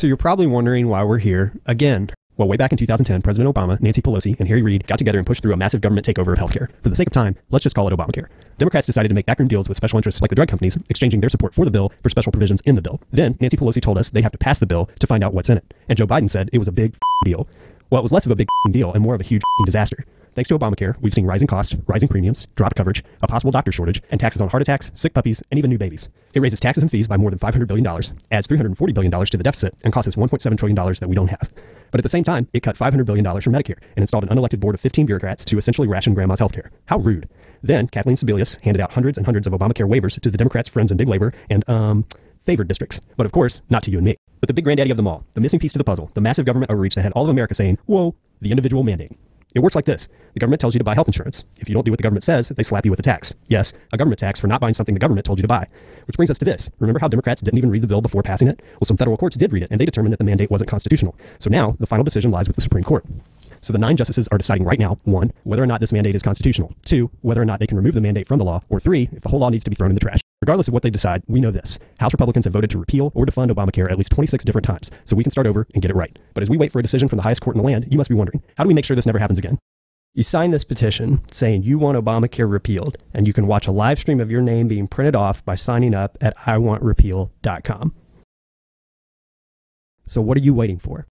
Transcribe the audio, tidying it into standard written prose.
So you're probably wondering why we're here again. Well, way back in 2010, President Obama, Nancy Pelosi, and Harry Reid got together and pushed through a massive government takeover of healthcare. For the sake of time, let's just call it Obamacare. Democrats decided to make backroom deals with special interests like the drug companies, exchanging their support for the bill for special provisions in the bill. Then Nancy Pelosi told us they have to pass the bill to find out what's in it. And Joe Biden said it was a big deal. Well, it was less of a big deal and more of a huge disaster. Thanks to Obamacare, we've seen rising costs, rising premiums, dropped coverage, a possible doctor shortage, and taxes on heart attacks, sick puppies, and even new babies. It raises taxes and fees by more than $500 billion, adds $340 billion to the deficit, and costs us $1.7 trillion that we don't have. But at the same time, it cut $500 billion from Medicare and installed an unelected board of 15 bureaucrats to essentially ration grandma's healthcare. How rude. Then Kathleen Sebelius handed out hundreds and hundreds of Obamacare waivers to the Democrats' friends in big labor and, favored districts. But of course, not to you and me. But the big granddaddy of them all, the missing piece to the puzzle, the massive government overreach that had all of America saying, whoa, the individual mandate. It works like this. The government tells you to buy health insurance. If you don't do what the government says, they slap you with a tax. Yes, a government tax for not buying something the government told you to buy. Which brings us to this. Remember how Democrats didn't even read the bill before passing it? Well, some federal courts did read it, and they determined that the mandate wasn't constitutional. So now, the final decision lies with the Supreme Court. So the 9 justices are deciding right now, 1, whether or not this mandate is constitutional, 2, whether or not they can remove the mandate from the law, or 3, if the whole law needs to be thrown in the trash. Regardless of what they decide, we know this. House Republicans have voted to repeal or defund Obamacare at least 26 different times, so we can start over and get it right. But as we wait for a decision from the highest court in the land, you must be wondering, how do we make sure this never happens again? You sign this petition saying you want Obamacare repealed, and you can watch a live stream of your name being printed off by signing up at iwantrepeal.com. So what are you waiting for?